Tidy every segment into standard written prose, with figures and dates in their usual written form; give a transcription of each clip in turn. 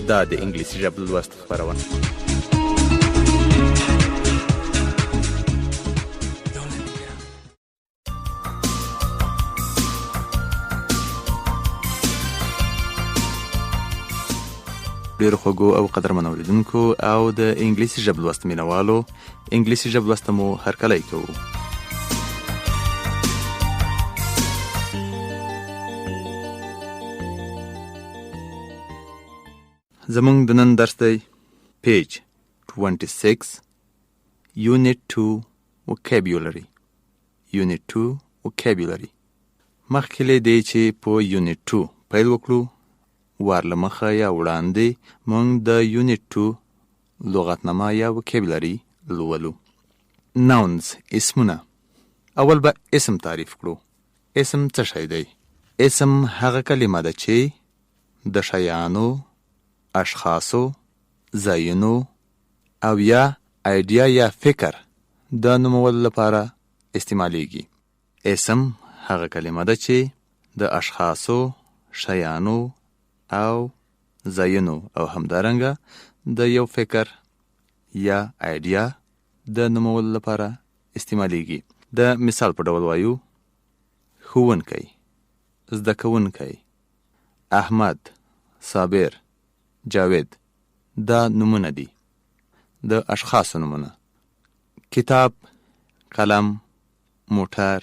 دا د انګلیسي ژبې لوست خپرونه. ډېرو خوږو او قدرمنو اوریدونکو او د انګلیسي ژبې لوست مینوالو، انګلیسي ژبې لوست مو هرکلی کوو. زمونږ د نن درس دی پیج 26 Unit 2 Vocabulary. Unit 2 Vocabulary. مخکې له دې چې په Unit 2 پیل وکړو، وارلمخه یا وړاندې مونږ د Unit 2 لغتنامه یا Vocabulary لولو. Nouns اسمونه. اول به اسم تعریف کړو. اسم څه شی دی؟ اسم هغه کلمه ده چې د شیانو، اشخاصو، ځایونو او یا ایډیا یا فکر د نومولو لپاره استعمالیږي. اسم هغه کلمه ده چې د اشخاصو، شیانو او ځایونو او همدارنګه د یو فکر یا ایډیا د نومولو لپاره استعمالیږي. د مثال په ډول وایو: ښوونکی، زده کوونکی، احمد، صابر، جاوید. دا نومونه دي، د اشخاصو نومونه. کتاب، قلم، موټر،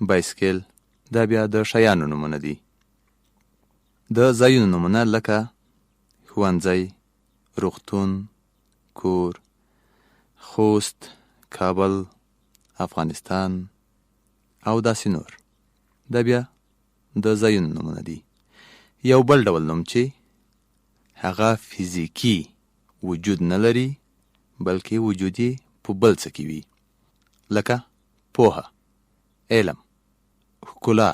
بایسکل، دا بیا د شیانو نومونه دي. د ځایونو نومونه لکه ښوونځی، روغتون، کور، خوست، کابل، افغانستان او داسې نور. دا بیا د ځایونو نومونه دي. یو بل ډول نوم چې هغه فیزیکی وجود نه لري بلکې وجود یې په بل څه کې وي، لکه پوهه، علم، ښکلا،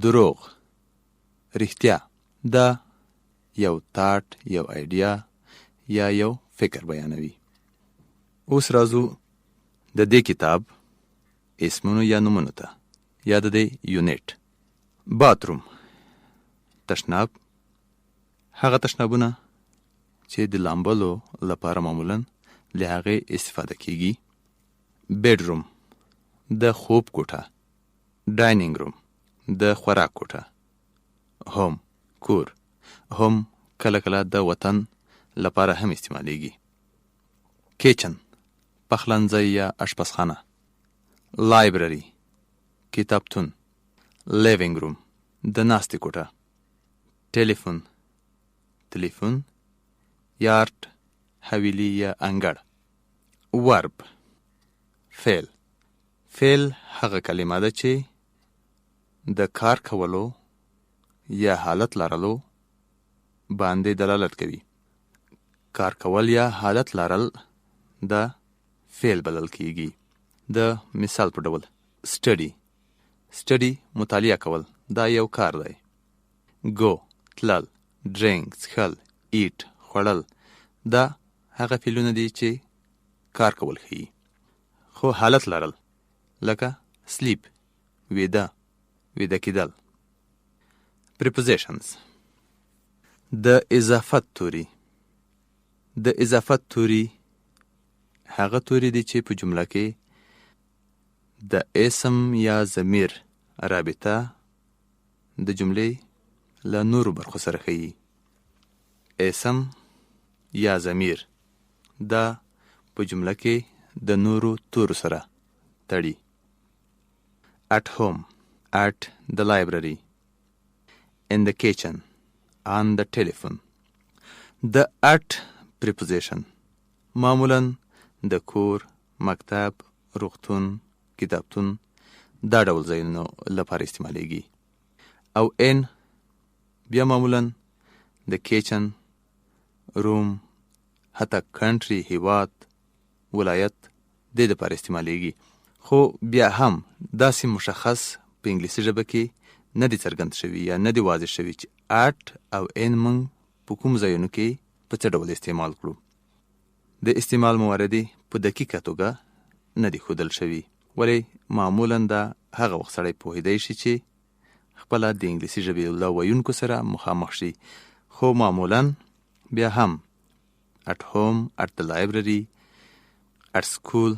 دروغ، رښتیا. دا یو تاټ، یو ایډیا یا یو فکر بیانوي. اوس راځو د دې کتاب اسمونو یا نومونو ته یا د دې یونټ. باتروم، تشناب، هغه تشنابونه چې د لامبلو لپاره معمولاً له هغې استفاده کیږي. بیډروم، د خوب کوټه. ډاینینګ روم، د خوراک کوټه. هوم، کور. هوم کله کله د وطن لپاره هم استعمالیږي. کیچن، پخلنځی یا اشپزخانه. لایبرری، کتابتون. لیوینګ روم، د ناستې کوټه. ټلیفون، تلیفون. یارد، حویلی یا انګړ. ورب، فعل. فعل هغه کلمه ده چې د کار کولو یا حالت لرلو باندې دلالت کوي. کار کول یا حالت لرل دا فعل بلل کیږي. د مثال په ډول سټډي. سټډي مطالعه کول، دا یو کار دی. گو، تلل، ډرینک، څښل، ایټ، خوړل. دا هغه فعلونه دي چې کار کول ښیي. خو حالت لرل لکه سلیپ، ویده، ویده کیدل. prepositions. د اضافت توری. د اضافت توری هغه توری دی چې په جمله کې د اسم یا ضمیر رابطه د جملې له نورو برخو سره ښیي. اسم یا ضمیر دا په جمله کې د نورو تورو سره تړي. at home, at the library, in the kitchen, on the telephone. The at preposition معمولاً د کور، مکتب، روغتون، کتابتون دا ډول ځایونو لپاره استعمالیږي. او in بیا معمولاً د کیچن، روم، حتی کنټری، هیواد، ولایت دې دپاره استعمالیږي. خو بیا هم داسې مشخص په انګلیسي ژبه کې نه دی څرګند شوي یا نه دی واضح شوي چې at او in موږ په کوم ځایونو کې په څه ډول استعمال کړو. د استعمال مواردې په دقیقه توګه نه دی ښودل شوي، ولې معمولاً دا هغه وخت سړی پوهېدی شي چې خپله د انګلیسي ژبې له ویونکو سره مخامخ شي. خو معمولا بیا هم at home, at the library, at school,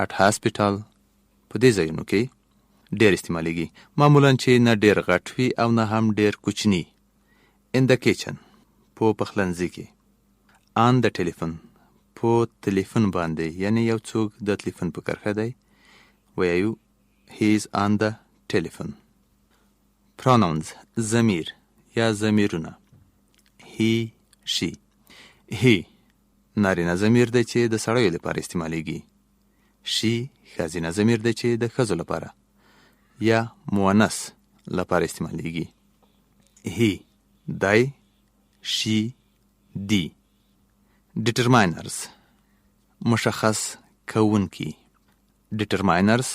at hospital په دې ځایونو کې ډېر استعمالیږي. معمولا چې نه ډېر غټ وي او نه هم ډېر کوچني. in the kitchen په پخلنځي کې. on the telephone په تلیفون باندې، یعنی یو څوک د تلیفون په کرښه دی، وایو he is on the telephone. pronouns ضمیر یا ضمیرونه. he, she. he نارینه ضمیر دی چې د سړیو لپاره استعمالیږي. she ښځینه ضمیر دی چې د ښځو لپاره یا مؤنث لپاره استعمالیږي. he دی، she دی. determiners مشخص کوونکی. determiners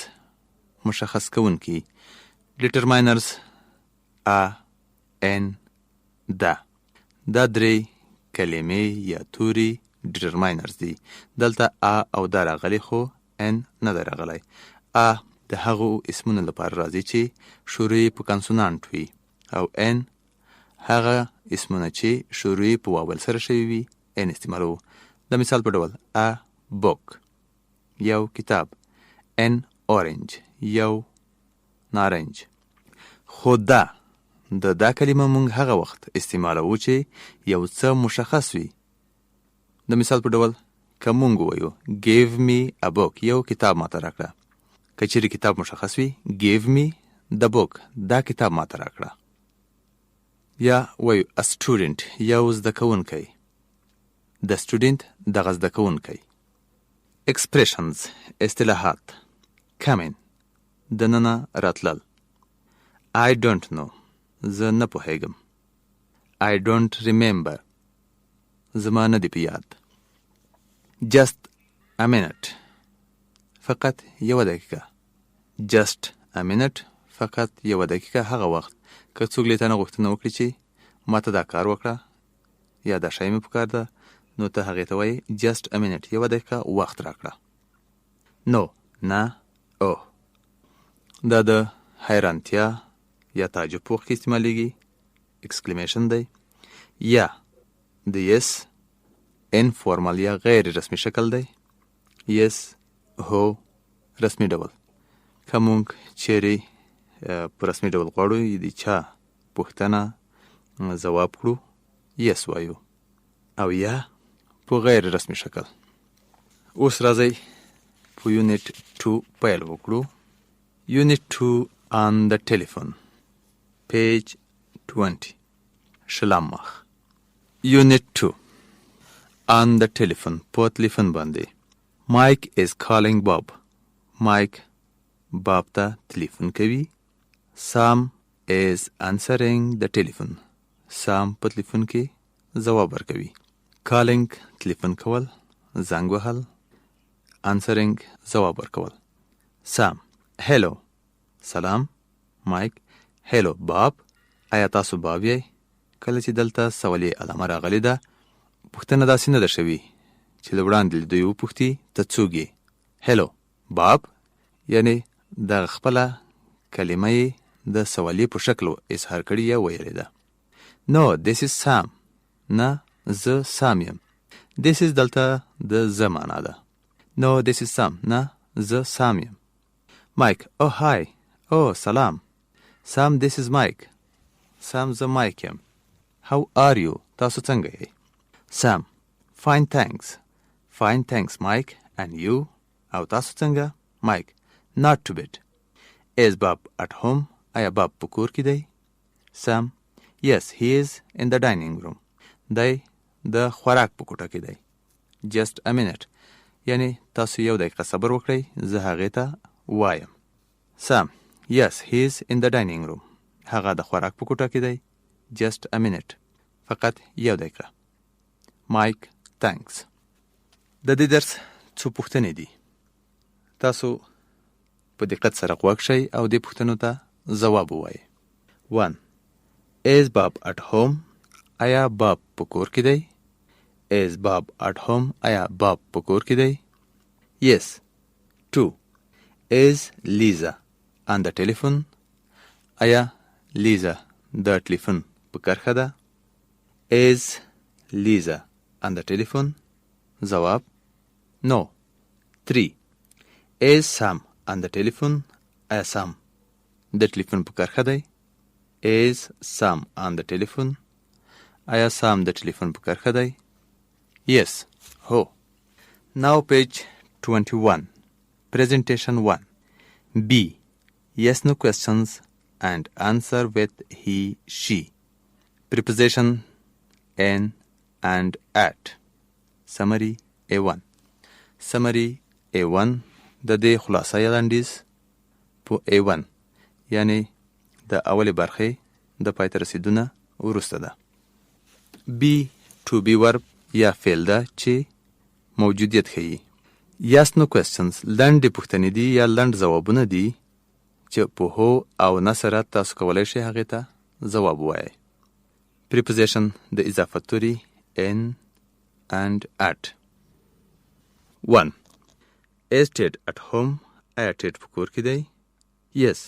مشخص کوونکی. determiners a n دا درې کلمې یا توري determiners دي. دلته ا او دا راغلی خو n نه دی راغلی. ا د هغو اسمونو لپاره راځي چې شروع په کانسونانټ وي او n هغه اسمونه چې شروع په واول سره شوي وي n استعمالو. د مثال په ډول a book یو کتاب، an orange یو نارنج. خو دا کلمه مونږ هغه وخت استعمالو چې یو څه مشخص وي. د مثال په ډول که مونږ وایو give me a book یو کتاب ماته راکړه، که چیرې کتاب مشخص وي give me the book دا کتاب ماته راکړه. یا وایو a student یو زده کوونکی، the student دغه زده کوونکی. expressions اصطلاحات. come in دننه راتلل. I don't know زه نه پوهیږم. I don't remember زما نه دی په یاد. just a minute فقط یوه دقیقه. just a minute فقط یوه دقیقه هغه وخت که څوک له تانه غوښتنه وکړي چې ما ته دا کار وکړه یا دا شی مې پکار ده، نو ته هغې ته وایي just a minute یوه دقیقه وخت راکړه. no نه او دا د حیرانتیا یا تعجب په وخت کې استعمالیږي. exclamation دی. یا د yes informal یا غیر رسمی شکل دی. yes هو رسمی ډول. که مونږ چیرې په رسمی ډول غواړو د چا پوښتنه ځواب کړو yes وایو، او یا په غیر رسمی شکل. اوس راځئ په یونټ 2 پیل وکړو. یونټ 2 on the telephone page 20 شلم مخ. Unit 2 on the telephone په تلیفون باندې. Mike is calling Bob. Mike باب ته تلیفون کوي. Sam is answering the telephone. Sam په تلیفون کې ځواب ورکوي. Calling تلیفون کول، زنګ وهل. Answering ځواب ورکول. Sam hello سلام. Mike hello Bob آیا تاسو باب یې؟ کله چې دلته سوالي علامه راغلی ده پوښتنه داسې نه ده شوې چې له وړاندې له دوی وپوښتي ته څوک یې. hello Bob یعنی د خپله کلمه یې د سوالي په شکل اظهار کړي یا ویلې ده. no this is Sam نه زه سام یم. this is دلته د زه معنا ده. no this is Sam نه زه سام یم. Mike oh hi oh سلام. Sam this is Mike. Sam زه Mike یم. How are you تاسو څنګه یې؟ Sam fine thanks. Fine thanks Mike and you او تاسو څنګه؟ Mike not too bad. Is Bob at home آیا باب په کور کې دی؟ Sam yes he is in the dining room. دی د خوراک په کوټه کې دی. just a minute یعنی تاسو یو دقیقه صبر وکړئ زه هغې ته وایم. Sam yes he is in the dining room. هغه د خوراک په کوټه کې دی. just a minute فقط یو دقیقه. Mike thanks. د دې درس څو پوښتنې دي. تاسو په دقت سره غوږ شئ او دې پوښتنو ته ځواب ووایئ. 1 is Bob at home آیا باب په کور کې دی؟ is Bob at home آیا باب په کور کې دی؟ yes. 2 is Lisa on the telephone آیا لیزا د ټلیفون په کرښه ده؟ Is Lisa on the telephone? جواب No. 3. Is Sam on the telephone? آیا سام د ټلیفون په کرخه دی؟ Is Sam on the telephone? آیا سام د ټلیفون په کرخه دی؟ Yes. هو. Now page 21. Presentation 1. B. Yes no questions and answer with he, she. Preposition in and at. Summary A1. Summary A1 د دې خلاصه یا لنډیز په A1 یعنی د اولې برخې د پای ته رسیدونه وروسته ده. B to be verb یا فعل ده چې موجودیت ښیي. Yes no questions لنډې پوښتنې دي یا لنډ ځوابونه دي چې په هو او نه سره تاسو کولی شئ هغې ته ځواب ووایئ. Preposition د اضافه توري in and at. 1. Is Ted at home? آیا ټیډ په کور کې دی؟ Yes.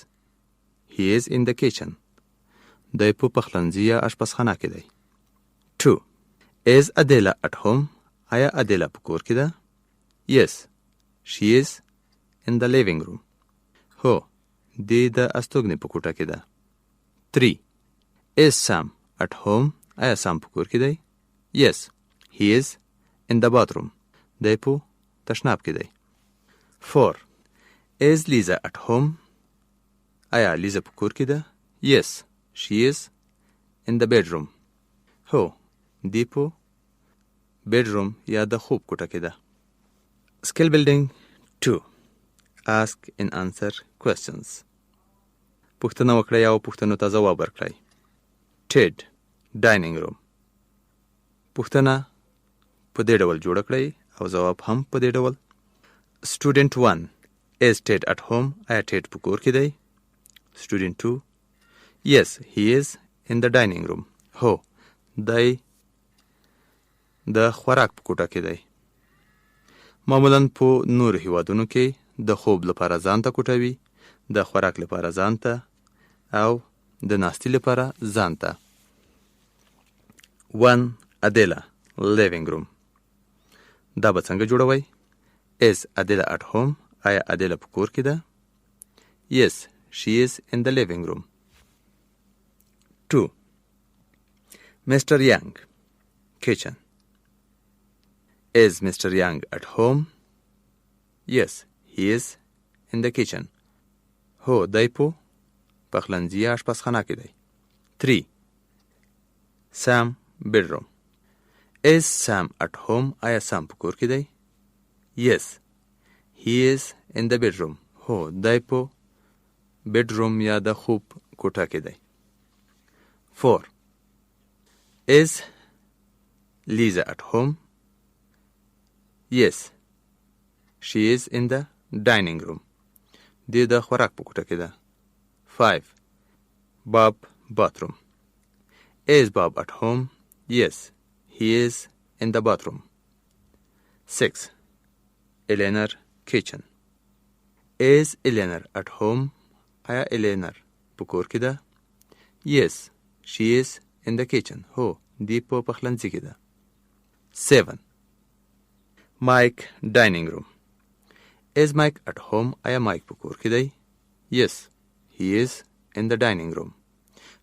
He is in the kitchen. دی په پخلنځي یا اشپزخانه کې دی. 2. Is Adela at home? آیا ادیلا په کور کې ده؟ Yes. She is in the living room. هو، دی د استوګنې په کوټه کې ده. 3. Is Sam at home? آیا سام په کور کې دی؟ Yes. He is in the bathroom. دی په تشناب کې دی. 4. Is Lisa at home? آیا لیزا په کور کې ده؟ Yes. She is in the bedroom. هو، دی په bedroom یا د خوب کوټه کې ده. Skill building 2. Ask and answer questions. پوښتنه وکړئ او پوښتنو ته ځواب ورکړئ. Ted, dining room. پوښتنه په دې ډول جوړه کړئ او ځواب هم په دې ډول. Student 1. Is Ted at home? آیا ټیډ په کور کې دی؟ Student 2. Yes, he is in the dining room. هو، دی د خوراک په کوټه کې دی. معمولاً په نورو هیوادونو کې د خوب لپاره ځان ته کوټه وي، د خوراک لپاره ځان ته او د ناستې لپاره ځان ته. 1. Adela, living room. دا به څنګه جوړوئ؟ Is Adela at home? آیا ادیلا په کور کې ده؟ Yes, she is in the living room. 2. Mr. Young, kitchen. Is Mr. Young at home? Yes, he is in the kitchen. هو، دی په پخلنځي یا اشپزخانه کې دی. 3. Sam, bedroom. Is Sam at home? آیا سام په کور کې دی؟ Yes, he is in the bedroom. هو، دی په bedroom یا د خوب کوټه کې دی. 4. Is Lisa at home? Yes, she is in the dining room. دی د خوراک په کوټه کې ده. 5. Bob, bathroom. Is Bob at home? Yes, he is in the bathroom. 6. Eleanor, kitchen. Is Eleanor at home? آیا Eleanor په کور کې ده؟ Yes, she is in the kitchen. هو، دی په پخلنځي کې ده. 7. Mike, dining room. Is Mike at home? آیا Mike په کور کې دی؟ Yes, he is in the dining room.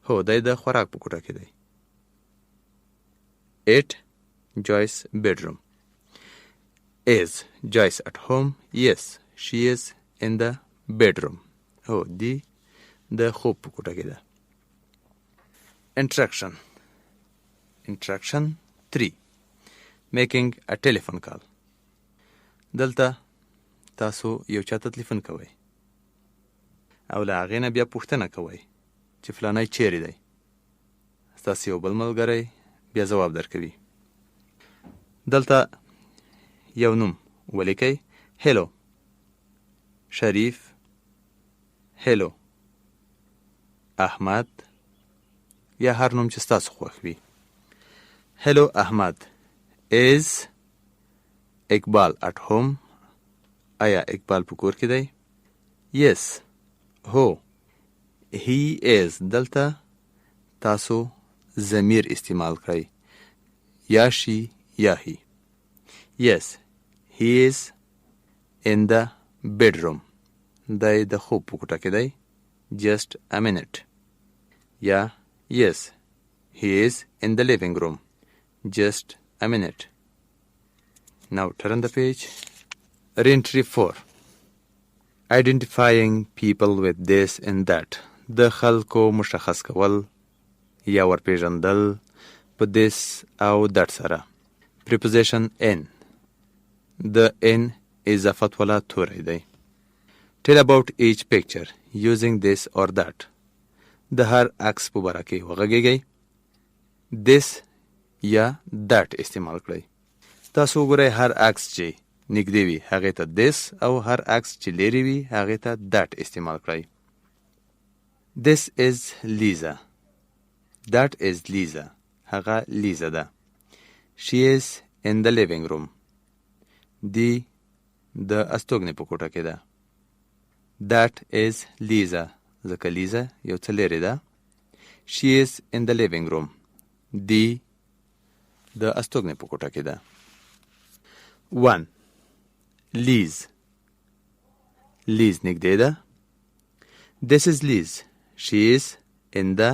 هو، دی د خوراک په کوټه کې دی. 8. Joyce, bedroom. Is Joyce at home? Yes, she is in the bedroom. هو، دی د خوب په کوټه کې ده. Interaction 3. Making a telephone call. دلته تاسو یو چاته تلیفون کوئ او له هغې نه بیا پوښتنه کوئ چې فلانی چیرې دی. ستاسو یو بل ملګری بیا ځواب درکوي. دلته یو نوم ولیکئ. هیلو شریف، هیلو احمد، یا هر نوم چې ستاسو خوښ وي. هیلو احمد. Is اقبال at home? آیا اقبال په کور کې دی؟ Yes. هو، he is. دلته تاسو ضمیر استعمال کړئ یا she یا he. Yes, he is in the bedroom. دی د خوب په کوټه کې دی. Just a minute. یا yes, he is in the living room. Just a minute. Now turn the page. Re-entry 4. Identifying people with this and that. د خلکو مشخص کول یا ورپېژندل په this او that سره. Preposition in. د in اضافت والا توری دی. Tell about each picture using this or that. د هر عکس په باره کې وغږیږئ. this یا that استعمال کړئ. تاسو وګورئ هر عکس چې نږدې وي هغې ته this او هر عکس چې لیرې وي هغې ته that استعمال کړئ. This is Lisa. That is Lisa. هغه لیزا ده. She is in the living room. دی د استوګنې په کوټه کې ده. That is Lisa. ځکه لیزا یو څه لیرې ده. She is in the living room. دی د استوګنې په کوټه کې ده. 1. Liz. Liz نږدې ده. This is Liz. She is in the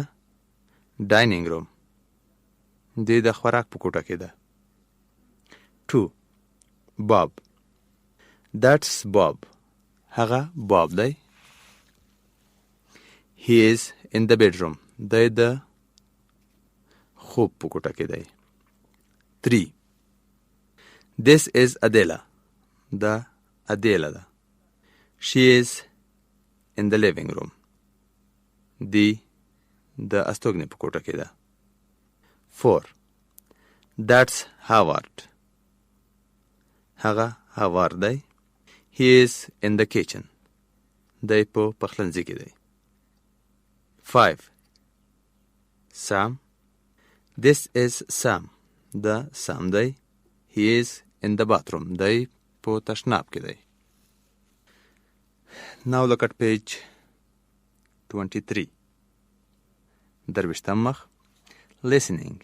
dining room. دی د خوراک په کوټه کې ده. 2. Bob. That's Bob. هغه Bob دی. He is in the bedroom. دی د خوب په کوټه کې دی. 3. This is Adela. دا Adela ده. She is in the living room. دی د استوګنې په کوټه کې ده. 4. That's Howard. هغه Howard دی. He is in the kitchen. دی په پخلنځي کې دی. 5. Sam. This is Sam. دا Sam دی. He is in the bathroom. دی په تشناب کې دی. Now look at page 23. درویشتم مخ. Listening.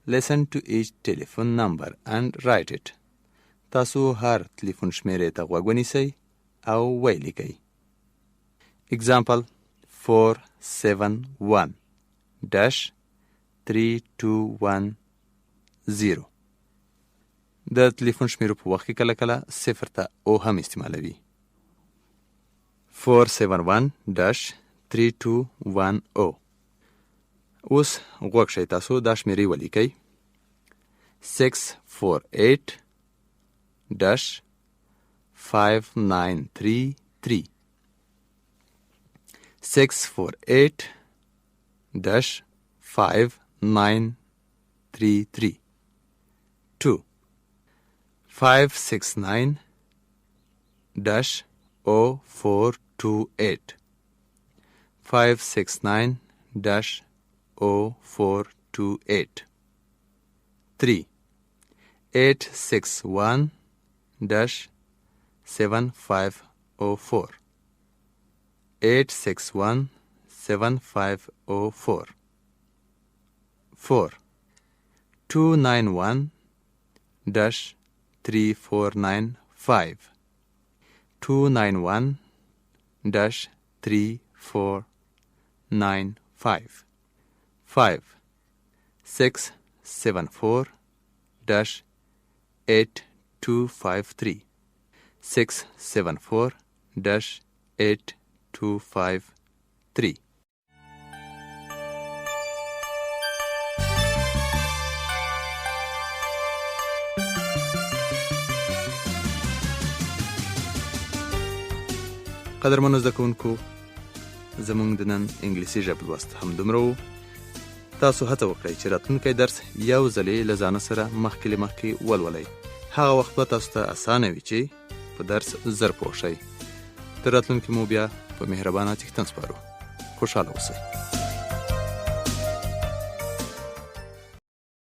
Listen to each telephone number and write it. تاسو هر تلیفون شمیرې ته غوږ ونیسئ او ویې لیکئ. Example 471-3210. د تلیفون شمیرو په وخت کې کله کله 0 ته او هم استعمالوي. 471-3210. اوس غوږ شئ تاسو دا شمیرې ولیکئ. 648-5933. 648-5933. 2. 569-0428. 569-0428. 3. 861-7504. 861-7504. 4. 291-3495. 291-3495. 5. 674-8253. 674-8253. قدرمنو زده کوونکو، زموږ د نن انګلیسي ژبې لوست همدومره و. تاسو هڅه وکړئ چې راتلونکی درس یو ځلې له ځانه سره مخکې له مخکې ولولئ. هغه وخت به تاسو ته اسانه وي چې په درس زر پوه شئ. تر راتلونکي مو بیا په مهربانه څښتن سپارو. خوشحاله اوسئ.